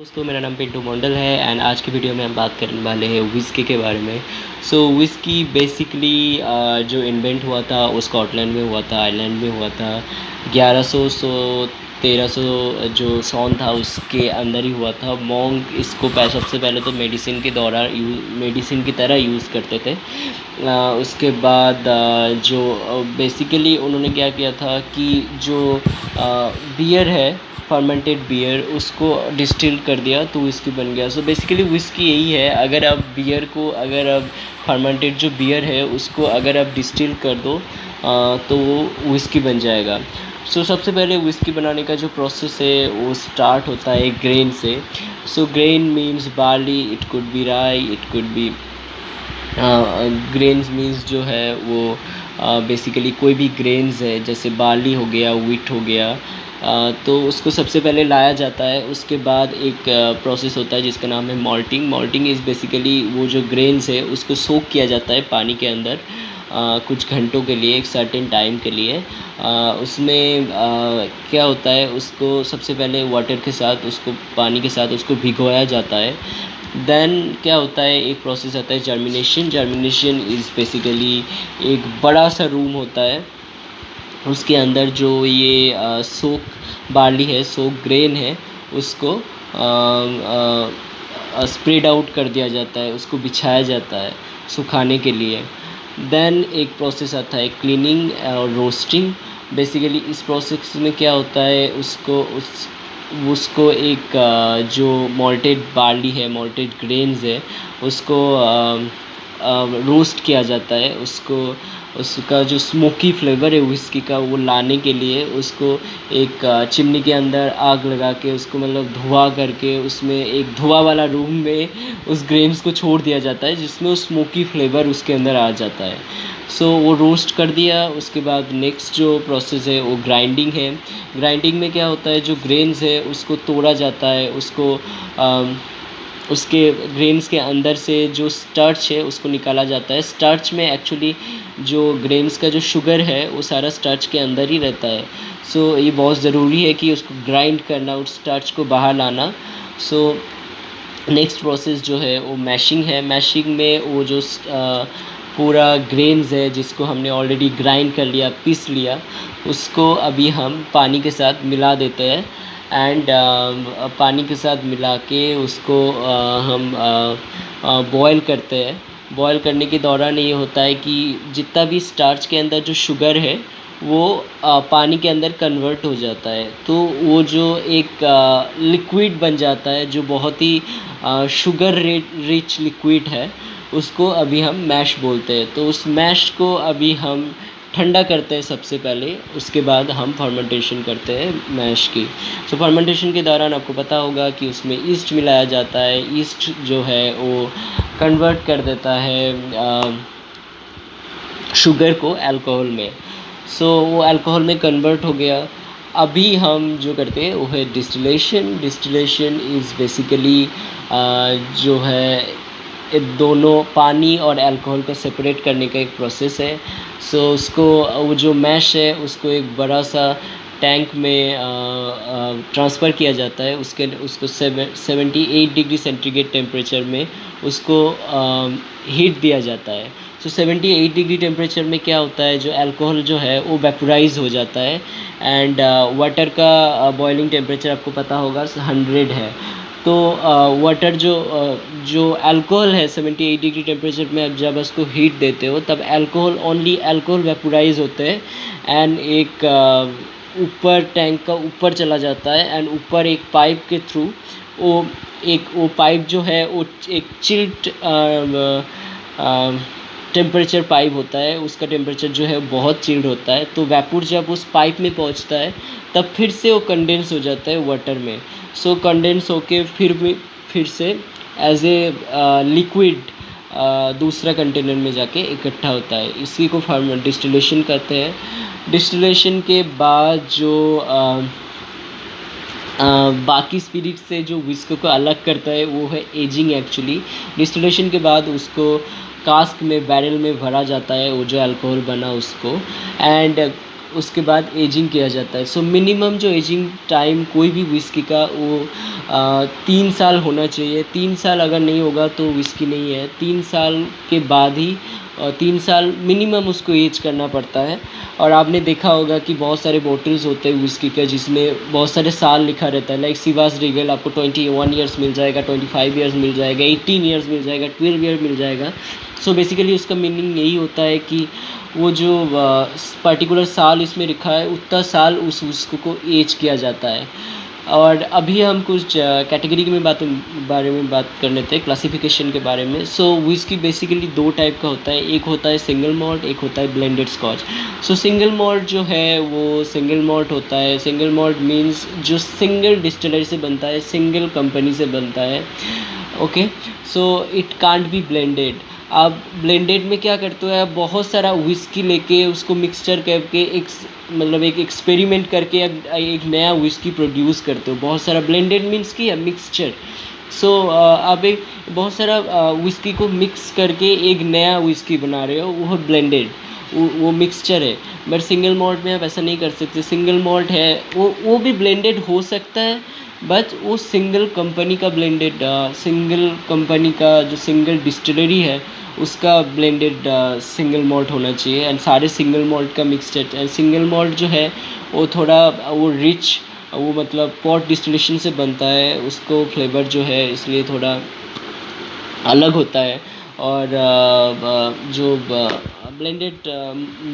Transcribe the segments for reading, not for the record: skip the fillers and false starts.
दोस्तों, मेरा नाम पिंटू मंडल है एंड आज की वीडियो में हम बात करने वाले हैं विस्की के बारे में। विस्की बेसिकली जो इन्वेंट हुआ था वो स्कॉटलैंड में हुआ था, आयरलैंड में हुआ था। 1300 जो सॉन था उसके अंदर ही हुआ था। मॉन्क इसको सबसे पहले तो मेडिसिन की तरह यूज़ करते थे। उसके बाद जो बेसिकली उन्होंने क्या किया था कि जो बियर है, फर्मेंटेड बियर, उसको डिस्टिल कर दिया तो विस्की बन गया। बेसिकली विस्की यही है। अगर आप फर्मेंटेड जो बियर है उसको अगर आप डिस्टिल कर दो तो वो विस्की बन जाएगा। सबसे पहले विस्की बनाने का जो प्रोसेस है वो स्टार्ट होता है ग्रेन से। Grain means barley, it could be rye, it could be grains means जो है वो बेसिकली कोई भी ग्रेन्स है, जैसे बार्ली हो गया, व्हीट हो गया। तो उसको सबसे पहले लाया जाता है। उसके बाद एक प्रोसेस होता है जिसका नाम है मॉल्टिंग। मॉल्टिंग इज़ बेसिकली वो जो ग्रेन्स है उसको सोक किया जाता है पानी के अंदर कुछ घंटों के लिए, एक सर्टेन टाइम के लिए। उसमें क्या होता है, उसको सबसे पहले वाटर के साथ, उसको पानी के साथ उसको भिगोया जाता है। देन क्या होता है, एक प्रोसेस आता है जर्मिनेशन। जर्मिनेशन इज़ बेसिकली एक बड़ा सा रूम होता है, उसके अंदर जो ये सोक बार्ली है, सोक ग्रेन है, उसको स्प्रेड आउट कर दिया जाता है, उसको बिछाया जाता है सुखाने के लिए। देन एक प्रोसेस आता है क्लीनिंग और रोस्टिंग। बेसिकली इस प्रोसेस में क्या होता है, उसको एक जो मॉल्टेड बार्ली है, मॉल्टेड ग्रेन्स है, उसको रोस्ट किया जाता है। उसका जो स्मोकी फ्लेवर है विस्की का, वो लाने के लिए उसको एक चिमनी के अंदर आग लगा के, उसको मतलब धुआं करके, उसमें एक धुआं वाला रूम में उस ग्रेन्स को छोड़ दिया जाता है, जिसमें वो स्मोकी फ्लेवर उसके अंदर आ जाता है। वो रोस्ट कर दिया। उसके बाद नेक्स्ट जो प्रोसेस है वो ग्राइंडिंग है। ग्राइंडिंग में क्या होता है, जो ग्रेन्स है उसको तोड़ा जाता है, उसके ग्रेन्स के अंदर से जो स्टार्च है उसको निकाला जाता है। स्टार्च में एक्चुअली जो ग्रेन्स का जो शुगर है वो सारा स्टार्च के अंदर ही रहता है। ये बहुत ज़रूरी है कि उसको ग्राइंड करना, उस स्टार्च को बाहर लाना। नेक्स्ट प्रोसेस जो है वो मैशिंग है। मैशिंग में वो जो पूरा ग्रेन्स है जिसको हमने ऑलरेडी ग्राइंड कर लिया, पीस लिया, उसको अभी हम पानी के साथ मिला देते हैं। एंड पानी के साथ मिला के उसको हम बॉयल करते हैं। बॉयल करने के दौरान ये होता है कि जितना भी स्टार्च के अंदर जो शुगर है वो पानी के अंदर कन्वर्ट हो जाता है, तो वो जो एक लिक्विड बन जाता है, जो बहुत ही शुगर रिच लिक्विड है, उसको अभी हम मैश बोलते हैं। तो उस मैश को अभी हम ठंडा करते हैं सबसे पहले, उसके बाद हम फर्मेंटेशन करते हैं मैश की। फर्मेंटेशन के दौरान आपको पता होगा कि उसमें ईस्ट मिलाया जाता है। ईस्ट जो है वो कन्वर्ट कर देता है शुगर को अल्कोहल में। वो अल्कोहल में कन्वर्ट हो गया। अभी हम जो करते हैं वो है डिस्टिलेशन। डिस्टिलेशन इज़ बेसिकली जो है दोनों पानी और अल्कोहल को सेपरेट करने का एक प्रोसेस है। उसको वो जो मैश है उसको एक बड़ा सा टैंक में ट्रांसफ़र किया जाता है। उसको 78 डिग्री सेंटीग्रेड टेम्परेचर में उसको हीट दिया जाता है। 78 डिग्री टेम्परेचर में क्या होता है, जो अल्कोहल जो है वो वेपोराइज हो जाता है। एंड वाटर का बॉइलिंग टेम्परेचर आपको पता होगा 100 है। तो वाटर जो अल्कोहल है 78 डिग्री टेम्परेचर में अब जब उसको हीट देते हो तब ओनली अल्कोहल वेपोराइज होते हैं। एंड एक ऊपर टैंक का ऊपर चला जाता है, एंड ऊपर एक पाइप के थ्रू वो पाइप जो है वो एक चिल्ड टेम्परेचर पाइप होता है। उसका टेम्परेचर जो है बहुत चिल्ड होता है। तो वैपोर जब उस पाइप में पहुंचता है तब फिर से वो कंडेंस हो जाता है वाटर में। कंडेंस होके फिर से एज ए लिक्विड दूसरा कंटेनर में जाके इकट्ठा होता है। इसी को डिस्टिलेशन कहते हैं। डिस्टिलेशन के बाद जो बाकी स्पिरिट से जो विस्की को अलग करता है वो है एजिंग। एक्चुअली डिस्टिलेशन के बाद उसको कास्क में, बैरल में भरा जाता है, वो जो अल्कोहल बना उसको। एंड उसके बाद एजिंग किया जाता है। सो मिनिमम जो एजिंग टाइम कोई भी विस्की का वो 3 साल होना चाहिए। 3 साल अगर नहीं होगा तो विस्की नहीं है। 3 साल के बाद ही 3 साल मिनिमम उसको एज करना पड़ता है। और आपने देखा होगा कि बहुत सारे बॉटल्स होते हैं विस्की का जिसमें बहुत सारे साल लिखा रहता है। लाइक शिवास रीगल आपको 21 ईयर्स मिल जाएगा, 25 ईयर्स मिल जाएगा, 18 ईयर्स मिल जाएगा, 12 ईयर मिल जाएगा। सो बेसिकली उसका मीनिंग यही होता है कि वो जो पर्टिकुलर साल इसमें लिखा है उतना साल उस विस्की को एज किया जाता है। और अभी हम कुछ कैटेगरी में बारे में बात कर लेते हैं, क्लासिफिकेशन के बारे में। सो विस्की बेसिकली 2 टाइप का होता है, एक होता है सिंगल मॉल्ट, एक होता है blended scotch. So single malt जो है वो सिंगल मॉल्ट होता है। सिंगल मॉल्ट मीन्स जो सिंगल डिस्टिलरी से बनता है, सिंगल कंपनी से बनता है। Okay, so it can't be blended. आप ब्लेंडेड में क्या करते हो, आप बहुत सारा विस्की लेके उसको मिक्सचर करके एक एक्सपेरिमेंट करके आप एक नया विस्की प्रोड्यूस करते हो। बहुत सारा ब्लेंडेड मीन्स कि मिक्सचर। सो आप एक बहुत सारा विस्की को मिक्स करके एक नया विस्की बना रहे हो, वो ब्लेंडेड, वो मिक्सचर है। बट सिंगल मॉल्ट में आप ऐसा नहीं कर सकते। सिंगल मॉल्ट है वो भी ब्लेंडेड हो सकता है, बट वो सिंगल कंपनी का ब्लेंडेड, सिंगल कंपनी का जो सिंगल डिस्टिलरी है उसका ब्लेंडेड सिंगल मॉल्ट होना चाहिए। एंड सारे सिंगल मॉल्ट का मिक्सचर। एंड सिंगल मॉल्ट जो है वो थोड़ा वो रिच, वो मतलब पॉट डिस्टिलेशन से बनता है, उसको फ्लेवर जो है इसलिए थोड़ा अलग होता है। और जो ब्लेंडेड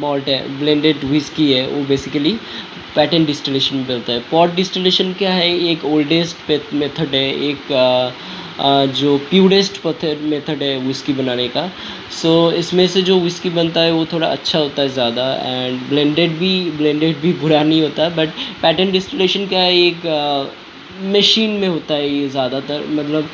मॉल्ट है, ब्लेंडेड विस्की है, वो बेसिकली पैटर्न डिस्टिलेशन में बनता है। पॉट डिस्टिलेशन क्या है, एक ओल्डेस्ट मेथड है, एक जो प्यूरेस्ट मेथड है विस्की बनाने का। सो इसमें से जो विस्की बनता है वो थोड़ा अच्छा होता है ज़्यादा। एंड ब्लेंडेड भी बुरा नहीं होता। बट पैटर्न डिस्टिलेशन क्या है, एक मशीन में होता है ये ज़्यादातर। मतलब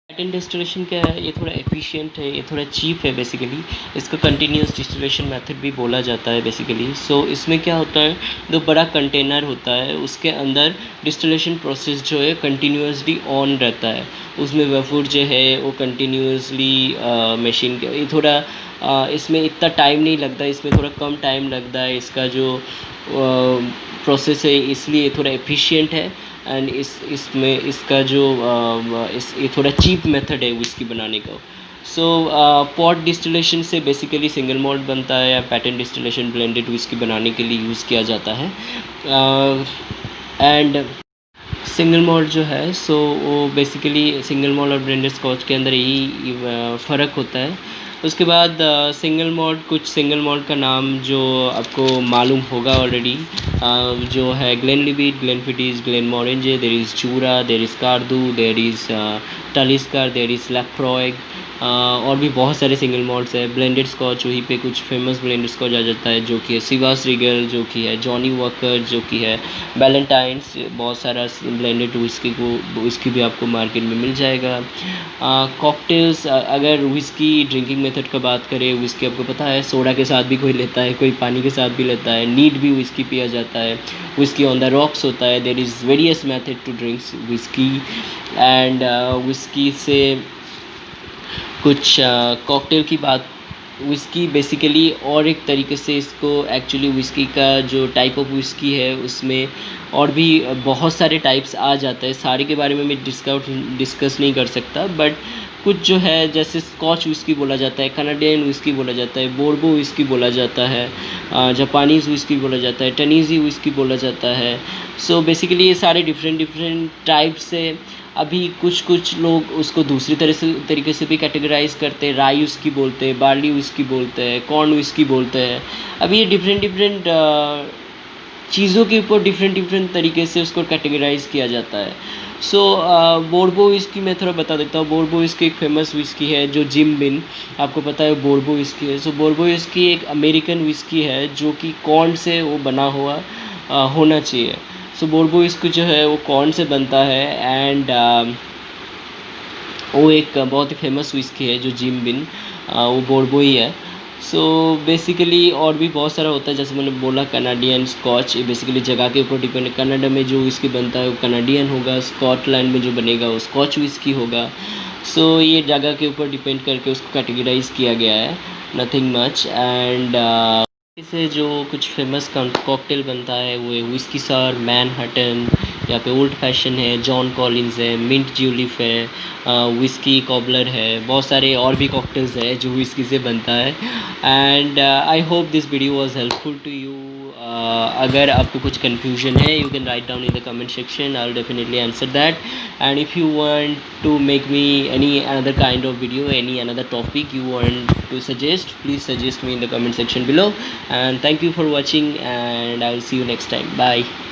पैटर्न डिस्टिलेशन क्या है, ये थोड़ा एफिशिएंट है, ये थोड़ा चीप है बेसिकली। इसको कंटिन्यूस डिस्टिलेशन मेथड भी बोला जाता है बेसिकली। सो इसमें क्या होता है, जो बड़ा कंटेनर होता है उसके अंदर डिस्टिलेशन प्रोसेस जो है कंटिन्यूसली ऑन रहता है। उसमें वेफर जो है वो कंटिन्यूसली मशीन के, ये थोड़ा इसमें इतना टाइम नहीं लगता, इसमें थोड़ा कम टाइम लगता है। इसका जो प्रोसेस है इसलिए थोड़ा एफिशिएंट है। एंड इसमें इसका जो ये थोड़ा चीप मेथड है विस्की बनाने का। सो पॉट डिस्टिलेशन से बेसिकली सिंगल मॉल्ट बनता है, या पैटर्न डिस्टिलेशन ब्लेंडेड विस्की बनाने के लिए यूज़ किया जाता है। एंड सिंगल मॉल्ट जो है सो वो बेसिकली सिंगल मॉल्ट और ब्लेंडेड स्कॉच के अंदर यही फ़र्क होता है। उसके बाद सिंगल मॉल्ट, कुछ सिंगल मॉल्ट का नाम जो आपको मालूम होगा ऑलरेडी, जो है Glenlivet, Glenfiddich, Glenmorangie, there is Jura, there is Cardhu, there is Talisker, there is Laphroaig, और भी बहुत सारे सिंगल मॉल्ट्स है। ब्लेंडेड स्कॉच वहीं पे कुछ फेमस ब्लेंडेड स्कॉच आ जाता है, जो कि है शिवास रीगल, जो कि है जॉनी वॉकर, जो कि है बैलेंटाइन्स। बहुत सारा ब्लेंडेड विस्की भी आपको मार्केट में मिल जाएगा। कॉकटेल्स, अगर विस्की ड्रिंकिंग मेथड का बात करें, विस्की आपको पता है सोडा के साथ भी कोई लेता है, कोई पानी के साथ भी लेता है, नीट भी विस्की पिया जाता है, विस्की ऑन द रॉक्स होता है। There is various method to drinks whisky. And whisky से कुछ कॉकटेल की बात, विस्की बेसिकली और एक तरीके से इसको एक्चुअली विस्की का जो टाइप ऑफ विस्की है उसमें और भी बहुत सारे टाइप्स आ जाते हैं। सारे के बारे में मैं डिस्कस नहीं कर सकता, बट कुछ जो है जैसे स्कॉच विस्की बोला जाता है, कनाडियन विस्की बोला जाता है, बोर्बो विस्की बोला जाता है, जापानीज़ विस्की बोला जाता है, टनीज़ी विस्की बोला जाता है। सो बेसिकली ये सारे डिफरेंट टाइप्स से अभी कुछ लोग उसको दूसरी तरीके से भी कैटेगराइज करते हैं। राई विस्की बोलते हैं, बार्ली विस्की बोलते हैं, कॉर्न विस्की बोलते हैं। अभी ये डिफरेंट चीज़ों के ऊपर डिफरेंट तरीके से उसको कैटेगराइज किया जाता है। सो बोर्बो विस्की मैं थोड़ा बता देता हूँ। बोर्बो विस्की एक फेमस विस्की है जो जिम बिन, आपको पता है बोर्बो विस्की है। सो बोर्बो विस्की एक अमेरिकन विस्की है जो कि कॉर्न से वो बना हुआ होना चाहिए। सो बोर्बो विस्की जो है वो कॉर्न से बनता है। एंड वो एक बहुत ही फेमस विस्की है जो जिम बिन, वो बोर्बो ही है। सो बेसिकली और भी बहुत सारा होता है, जैसे मैंने बोला कनाडियन स्कॉच, ये बेसिकली जगह के ऊपर डिपेंड है। कनाडा में जो विस्की बनता है वो कनाडियन होगा, स्कॉटलैंड में जो बनेगा वो स्कॉच विस्की होगा। सो ये जगह के ऊपर डिपेंड करके उसको कैटेगराइज किया गया है, नथिंग मच। एंड से जो कुछ फेमस कॉकटेल बनता है वो है विस्की सर, मैनहट्टन, यहाँ पे ओल्ड फैशन है, जॉन कॉलिंस है, मिंट ज्यूलिफ है, विस्की कॉबलर है, बहुत सारे और भी कॉकटेल्स है जो विस्की से बनता है। And I hope this video was helpful to you. अगर आपको कुछ कन्फ्यूजन है you can write down in the comment section, I will definitely answer that. And if you want to make me any another kind of video, any another topic you want to suggest, please suggest me in the comment section below. And thank you for watching, and I will see you next time. Bye.